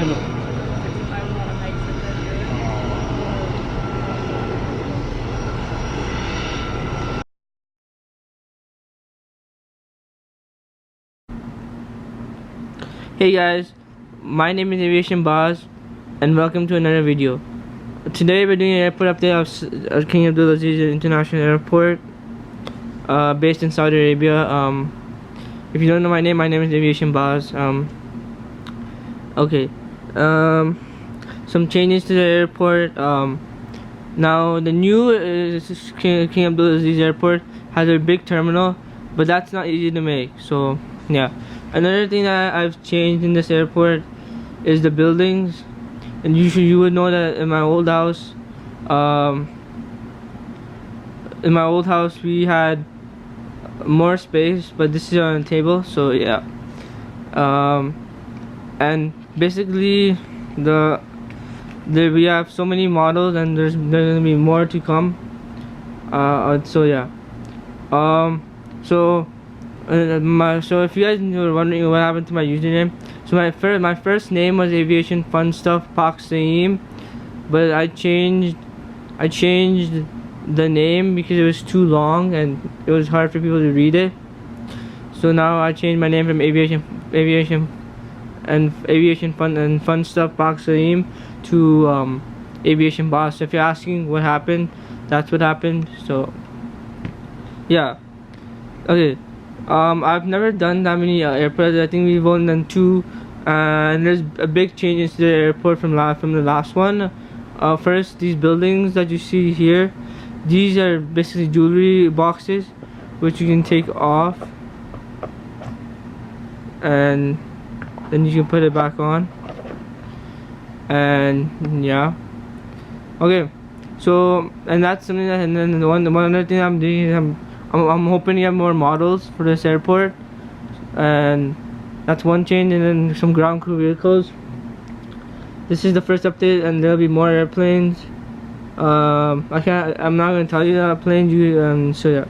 Hello. Hey guys, my name is Aviation Boz and welcome to another video. Today we're doing an airport update of King Abdullaziz International Airport based in Saudi Arabia. If you don't know my name is Aviation Boz. Okay. Some changes to the airport. Now the new King Abdulaziz Airport has a big terminal, but that's not easy to make. So yeah. Another thing that I've changed in this airport is the buildings. And you would know that in my old house, we had more space, but this is on a table. So yeah. And basically we have so many models, and there's gonna be more to come. So yeah. So if you guys were wondering what happened to my username, so my first name was Aviation Fun Stuff Pak Saeem, but I changed the name because it was too long and it was hard for people to read it. So now I changed my name from Aviation Fun Stuff Pak Saeem to Aviation Boss. So if you're asking what happened, that's what happened. So yeah. Okay. I've never done that many airports. I think we've only done 2, and there's a big change to the airport from the last one. First, these buildings that you see here, these are basically jewelry boxes, which you can take off, and then you can put it back on. And yeah. Okay. So, and that's something that, and then one other thing I'm doing is I'm hoping to have more models for this airport, and that's one change. And then some ground crew vehicles. This is the first update, and there'll be more airplanes. I'm not gonna tell you the planes. So yeah.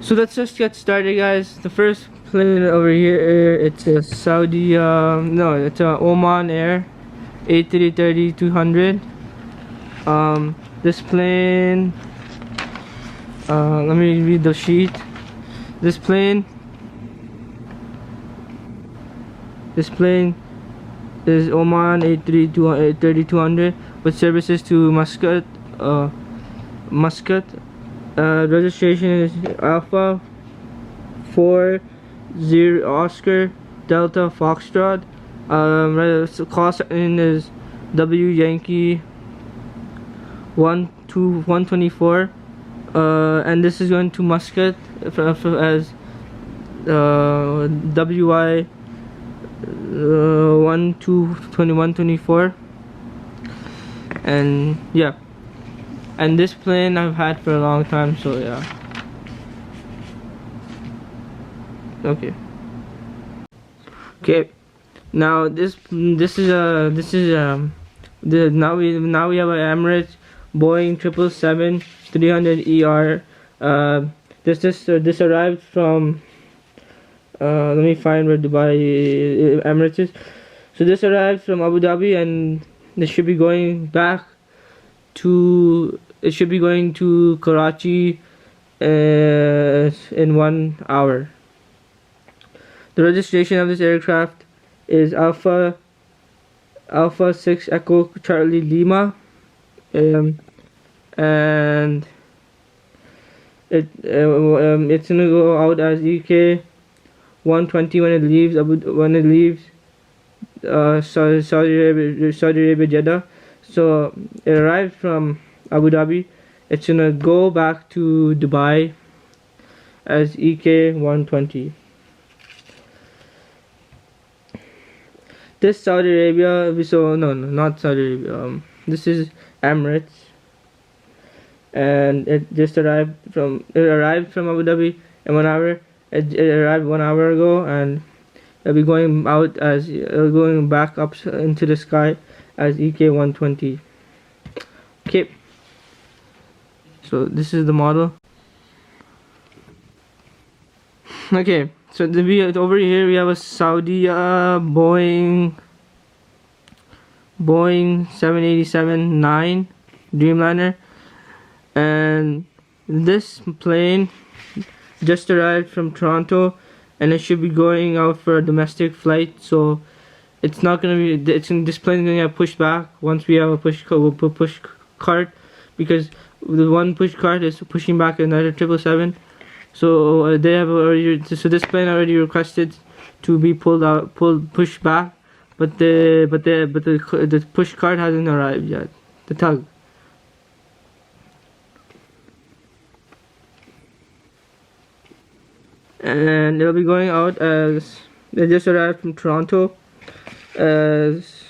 So let's just get started, guys. The first plane over here, it's a Saudi. No, it's a Oman Air A330-200. This plane. Let me read the sheet. This plane is Oman A330-200 with services to Muscat. Registration is Alpha 40 Oscar Delta Foxtrot. Call sign is W Yankee 124. And this is going to Muscat as WY 2124. And yeah, and this plane I've had for a long time, so yeah. Okay. Now now we have an Emirates Boeing 777-300ER. This arrived from let me find where Dubai Emirates is. So this arrived from Abu Dhabi, and this should be going to Karachi in 1 hour. The registration of this aircraft is Alpha 6 Echo Charlie Lima. And it's gonna go out as EK 120 when it leaves Saudi Arabia Jeddah. So it arrived from Abu Dhabi. It's gonna go back to Dubai as EK 120. This Saudi Arabia, no, not Saudi Arabia. This is Emirates, and it arrived from Abu Dhabi in 1 hour. It arrived 1 hour ago, and it'll be going back up into the sky as EK 120. Okay. So this is the model. Okay, so over here we have a Saudi Boeing Boeing 787-9 Dreamliner, and this plane just arrived from Toronto, and it should be going out for a domestic flight. So it's not gonna be. This plane is gonna get pushed back once we have a push cart, because the one push cart is pushing back another 777. So they have already. So this plane already requested to be pushed back, but the push cart hasn't arrived yet. The tug. And it'll be going out as they just arrived from Toronto as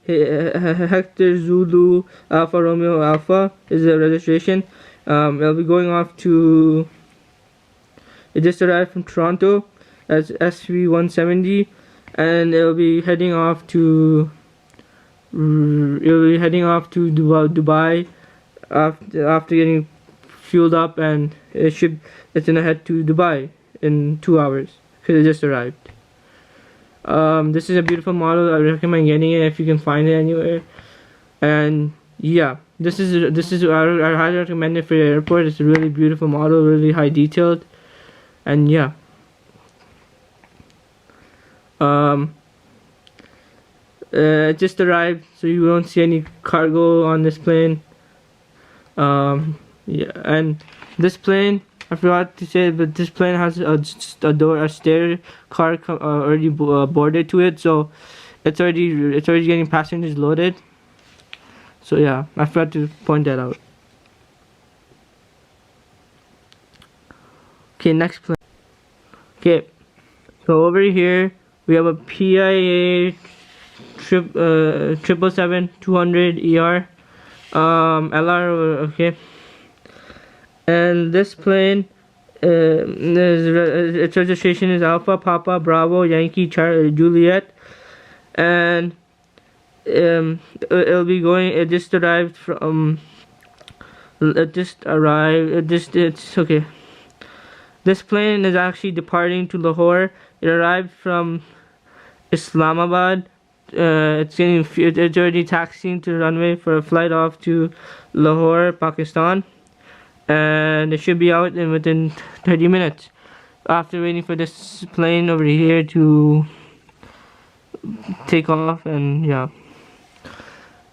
Hector Zulu Alpha Romeo Alpha is the registration. It'll be going off to. It just arrived from Toronto as SV-170, and it'll be heading off to. It'll be heading off to Dubai after getting fueled up, and it's gonna head to Dubai in 2 hours because it just arrived. This is a beautiful model. I recommend getting it if you can find it anywhere. And yeah, this is I highly recommend it for your airport. It's a really beautiful model, really high detailed, and yeah. It just arrived, so you won't see any cargo on this plane. Yeah, and this plane, I forgot to say, but this plane has a stair car already boarded to it, so it's already getting passengers loaded. So yeah, I forgot to point that out. Okay, next plane. Okay, so over here we have a PIA 777-200 ER LR. Okay. And this plane, its registration is Alpha Papa Bravo Yankee Charlie Juliet, and it'll be going. It just arrived from. It's okay. This plane is actually departing to Lahore. It arrived from Islamabad. It's already taxiing to the runway for a flight off to Lahore, Pakistan. And it should be out within 30 minutes after waiting for this plane over here to take off. And yeah,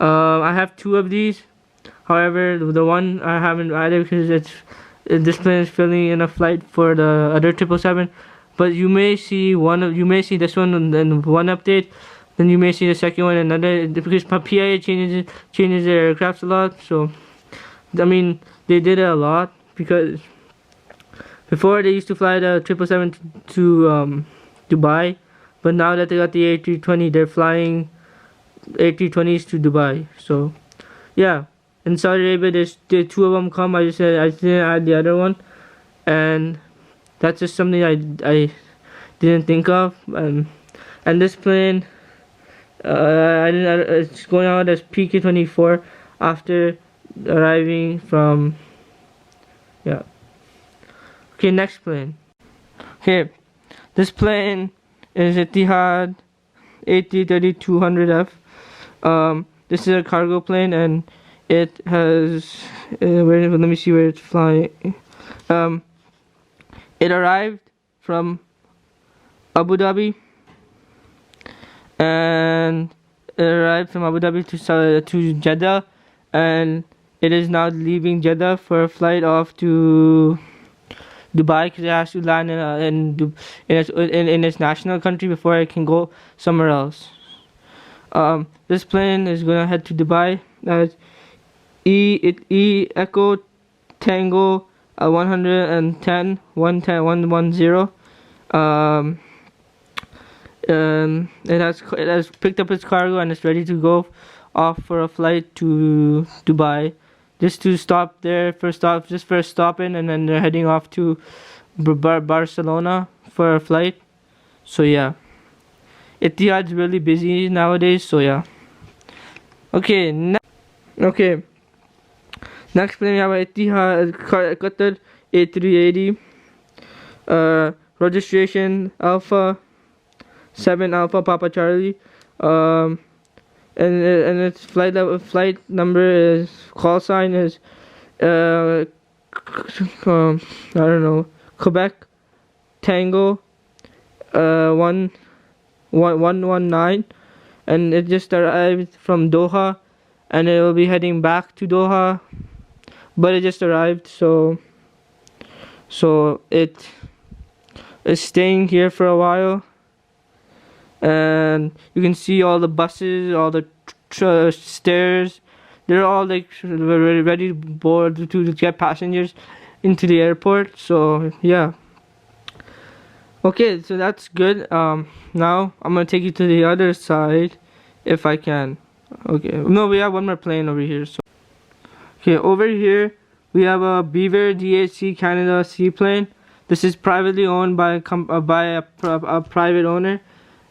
I have 2 of these. However, the one I haven't added because this plane is filling in a flight for the other 777. But you may see this one in one update, then you may see the second one in another, because PIA changes their aircrafts a lot. So I mean, they did it a lot, because before they used to fly the 777 to Dubai, but now that they got the A320, they're flying A320s to Dubai. So yeah, in Saudi Arabia, there's 2 of them come. I didn't add the other one, and that's just something I didn't think of. And this plane, it's going out as PK-24 after arriving from. Yeah. Okay, next plane. Okay, this plane is Etihad A330-200F. This is a cargo plane, and it has let me see where it's flying. It arrived from Abu Dhabi, and it arrived from Abu Dhabi to Jeddah, and it is now leaving Jeddah for a flight off to Dubai, because it has to land in its national country before it can go somewhere else. This plane is gonna head to Dubai. That's E Echo Tango 110. It has picked up its cargo and it's ready to go off for a flight to Dubai, just to stop there for a stop in, and then they're heading off to Barcelona for a flight. So yeah, Etihad's really busy nowadays. So yeah. Okay. Next plane we have Etihad Qatar A380. Registration Alpha 7 Alpha Papa Charlie. And its flight number is, call sign is I don't know, Quebec Tango 119, and it just arrived from Doha, and it will be heading back to Doha, but it just arrived, so it is staying here for a while. And you can see all the buses, all the stairs. They're all like ready to board to get passengers into the airport. So yeah. Okay, so that's good. Now I'm gonna take you to the other side, if I can. Okay. No, we have one more plane over here. So okay, over here we have a Beaver DHC Canada seaplane. This is privately owned by a private owner,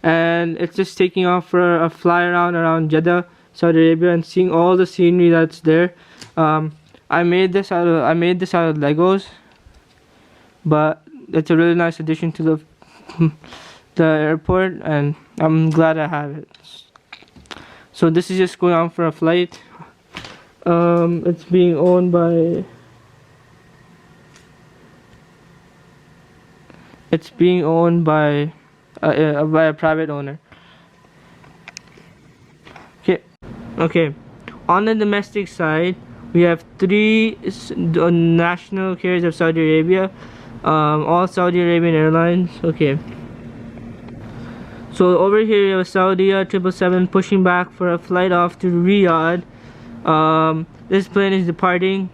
and it's just taking off for a fly around Jeddah, Saudi Arabia, and seeing all the scenery that's there. I made this out of Legos, but it's a really nice addition to the airport, and I'm glad I have it. So this is just going on for a flight. It's being owned by by a private owner. Okay. On the domestic side, we have 3 national carriers of Saudi Arabia, all Saudi Arabian Airlines. Okay. So over here we have Saudia 777 pushing back for a flight off to Riyadh. This plane is departing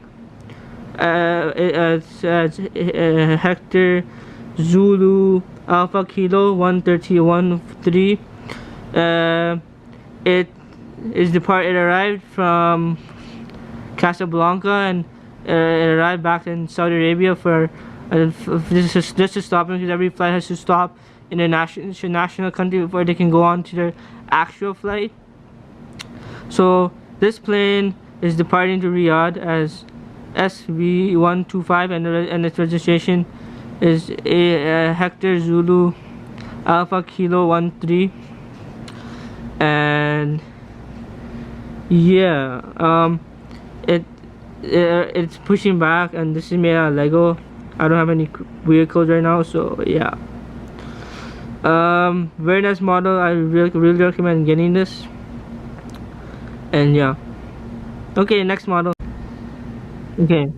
as Hector Zulu Alpha Kilo 131-3. It arrived from Casablanca, and it arrived back in Saudi Arabia for this is stopping, because every flight has to stop in a national country before they can go on to their actual flight. So this plane is departing to Riyadh as SV125, and its registration is Hector Zulu Alpha Kilo 13. And yeah, it's pushing back, and this is made out of Lego. I don't have any vehicles right now, so yeah. Very nice model. I really recommend getting this. And yeah. Okay, next model. Okay,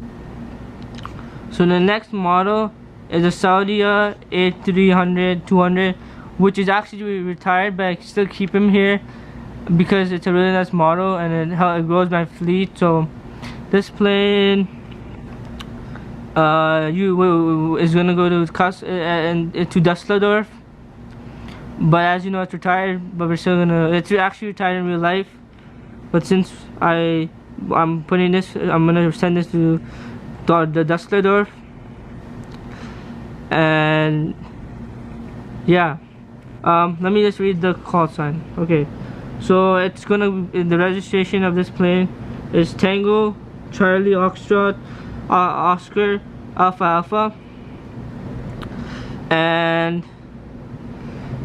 so the next model is a Saudia A300-200, which is actually retired, but I still keep him here because it's a really nice model, and it grows my fleet. So this plane is gonna go to to Dusseldorf, but as you know, it's retired, but we're still gonna, it's actually retired in real life, but since I'm putting this, I'm gonna send this to the Dusseldorf. And yeah, let me just read the call sign. Okay, so it's gonna, the registration of this plane is Tango Charlie Foxtrot Oscar Alpha Alpha, and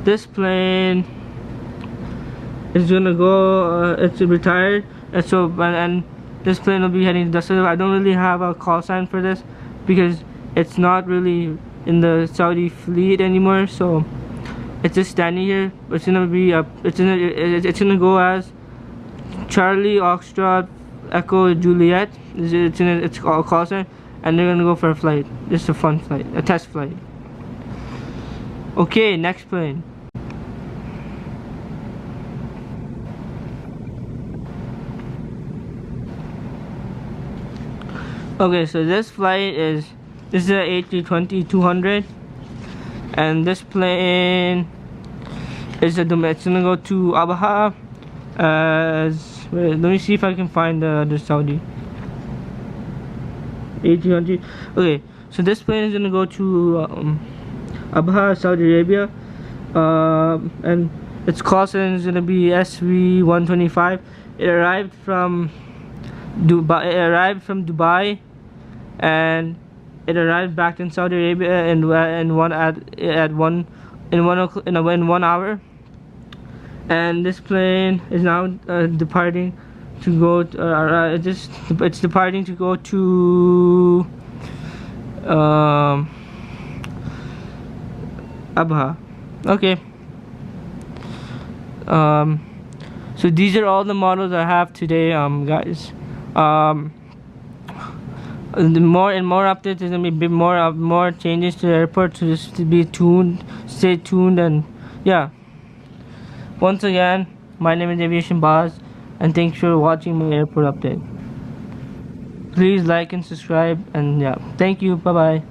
this plane is gonna go, it's retired, and so and this plane will be heading to Dusseldorf. I don't really have a call sign for this because it's not really in the Saudi fleet anymore, so it's just standing here. It's gonna be it's gonna go as Charlie Foxtrot Echo Juliet. It's call sign, and they're gonna go for a flight. Just a fun flight, a test flight. Okay, next plane. Okay, so this flight is, this is an A320-200, and this plane is it's gonna go to Abaha. Let me see if I can find the Saudi A300. Okay, so this plane is gonna go to Abaha, Saudi Arabia, and its call sign is gonna be SV125. It arrived from Dubai, and it arrived back in Saudi Arabia at 1 in 1 hour. And this plane is now departing to go to, it's departing to go to Abha. Okay. So these are all the models I have today, guys. The more updates, there's gonna be a bit more changes to the airport, so just to be tuned, stay tuned. And yeah, once again, my name is Aviation Boss, and thanks for watching my airport update. Please like and subscribe, and yeah, thank you. Bye bye.